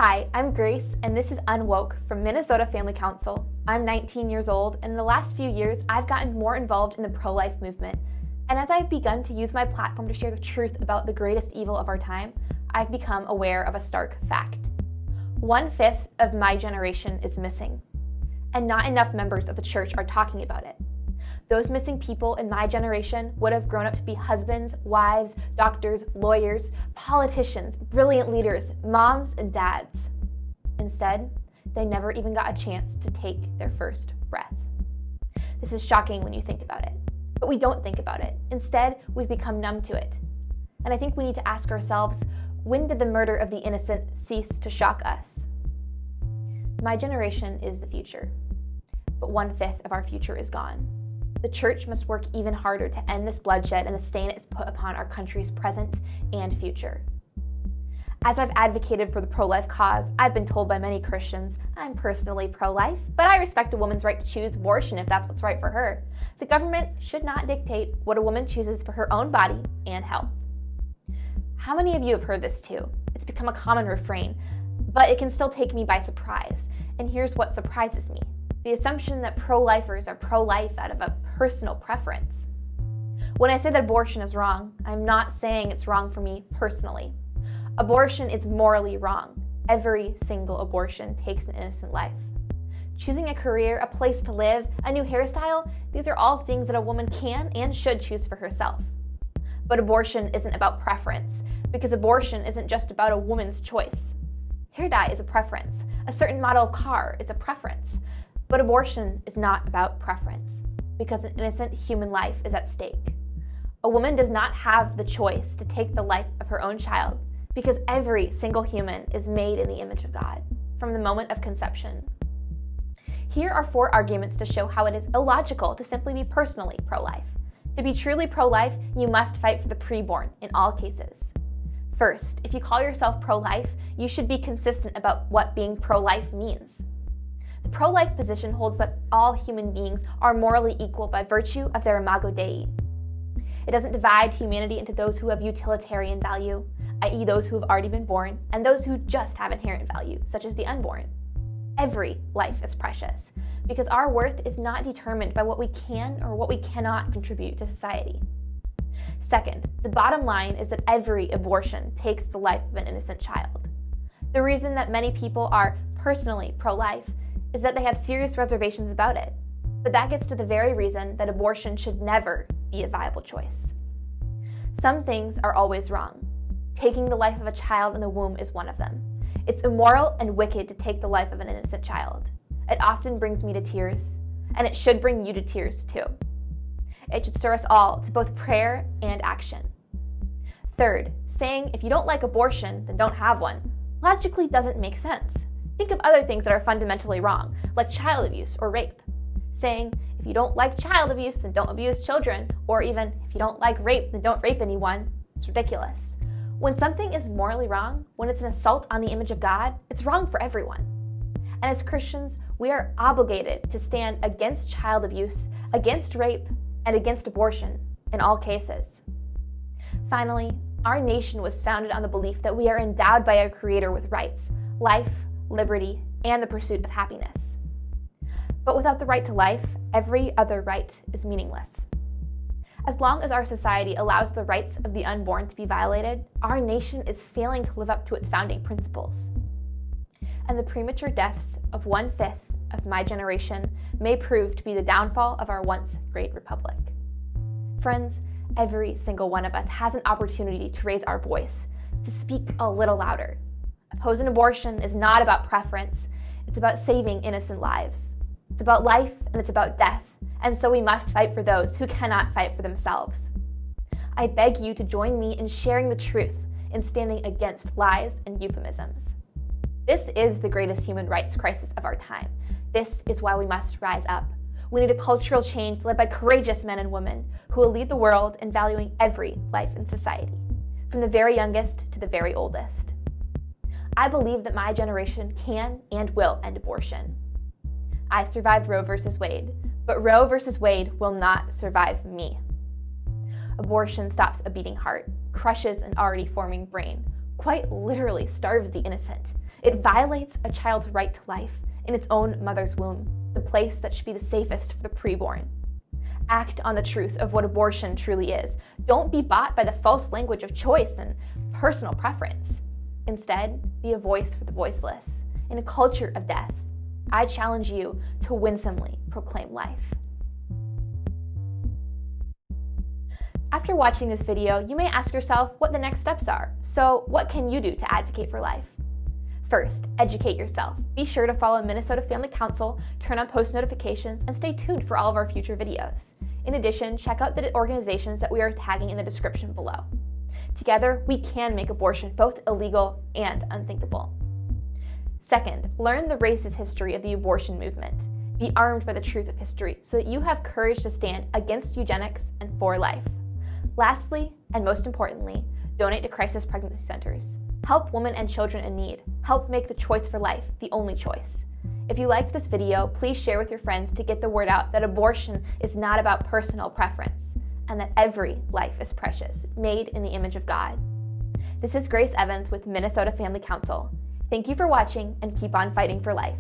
Hi, I'm Grace, and this is Unwoke from Minnesota Family Council. I'm 19 years old, and in the last few years, I've gotten more involved in the pro-life movement. And as I've begun to use my platform to share the truth about the greatest evil of our time, I've become aware of a stark fact. 1/5 of my generation is missing, and not enough members of the church are talking about it. Those missing people in my generation would have grown up to be husbands, wives, doctors, lawyers, politicians, brilliant leaders, moms, and dads. Instead, they never even got a chance to take their first breath. This is shocking when you think about it, but we don't think about it. Instead, we've become numb to it. And I think we need to ask ourselves, when did the murder of the innocent cease to shock us? My generation is the future, but 1/5 of our future is gone. The church must work even harder to end this bloodshed and the stain it has put upon our country's present and future. As I've advocated for the pro-life cause, I've been told by many Christians, I'm personally pro-life, but I respect a woman's right to choose abortion if that's what's right for her. The government should not dictate what a woman chooses for her own body and health. How many of you have heard this too? It's become a common refrain, but it can still take me by surprise. And here's what surprises me. The assumption that pro-lifers are pro-life out of a personal preference. When I say that abortion is wrong, I'm not saying it's wrong for me personally. Abortion is morally wrong. Every single abortion takes an innocent life. Choosing a career, a place to live, a new hairstyle, these are all things that a woman can and should choose for herself. But abortion isn't about preference, because abortion isn't just about a woman's choice. Hair dye is a preference. A certain model of car is a preference. But abortion is not about preference, because an innocent human life is at stake. A woman does not have the choice to take the life of her own child, because every single human is made in the image of God, from the moment of conception. Here are 4 arguments to show how it is illogical to simply be personally pro-life. To be truly pro-life, you must fight for the preborn in all cases. First, if you call yourself pro-life, you should be consistent about what being pro-life means. The pro-life position holds that all human beings are morally equal by virtue of their imago Dei. It doesn't divide humanity into those who have utilitarian value, i.e. those who have already been born, and those who just have inherent value, such as the unborn. Every life is precious, because our worth is not determined by what we can or what we cannot contribute to society. Second, the bottom line is that every abortion takes the life of an innocent child. The reason that many people are personally pro-life is that they have serious reservations about it. But that gets to the very reason that abortion should never be a viable choice. Some things are always wrong. Taking the life of a child in the womb is one of them. It's immoral and wicked to take the life of an innocent child. It often brings me to tears, and it should bring you to tears too. It should stir us all to both prayer and action. Third, saying if you don't like abortion, then don't have one, logically doesn't make sense. Think of other things that are fundamentally wrong, like child abuse or rape. Saying, if you don't like child abuse, then don't abuse children, or even, if you don't like rape, then don't rape anyone, is ridiculous. When something is morally wrong, when it's an assault on the image of God, it's wrong for everyone. And as Christians, we are obligated to stand against child abuse, against rape, and against abortion in all cases. Finally, our nation was founded on the belief that we are endowed by our Creator with rights, life, liberty, and the pursuit of happiness. But without the right to life, every other right is meaningless. As long as our society allows the rights of the unborn to be violated, our nation is failing to live up to its founding principles. And the premature deaths of 1/5 of my generation may prove to be the downfall of our once great republic. Friends, every single one of us has an opportunity to raise our voice, to speak a little louder. Opposing abortion is not about preference, it's about saving innocent lives. It's about life and it's about death, and so we must fight for those who cannot fight for themselves. I beg you to join me in sharing the truth, in standing against lies and euphemisms. This is the greatest human rights crisis of our time. This is why we must rise up. We need a cultural change led by courageous men and women who will lead the world in valuing every life in society, from the very youngest to the very oldest. I believe that my generation can and will end abortion. I survived Roe versus Wade, but Roe versus Wade will not survive me. Abortion stops a beating heart, crushes an already forming brain, quite literally starves the innocent. It violates a child's right to life in its own mother's womb, the place that should be the safest for the preborn. Act on the truth of what abortion truly is. Don't be bought by the false language of choice and personal preference. Instead, be a voice for the voiceless. In a culture of death, I challenge you to winsomely proclaim life. After watching this video, you may ask yourself what the next steps are. So what can you do to advocate for life? First, educate yourself. Be sure to follow Minnesota Family Council, turn on post notifications, and stay tuned for all of our future videos. In addition, check out the organizations that we are tagging in the description below. Together, we can make abortion both illegal and unthinkable. Second, learn the racist history of the abortion movement. Be armed by the truth of history so that you have courage to stand against eugenics and for life. Lastly, and most importantly, donate to crisis pregnancy centers. Help women and children in need. Help make the choice for life the only choice. If you liked this video, please share with your friends to get the word out that abortion is not about personal preference and that every life is precious, made in the image of God. This is Grace Evans with Minnesota Family Council. Thank you for watching and keep on fighting for life.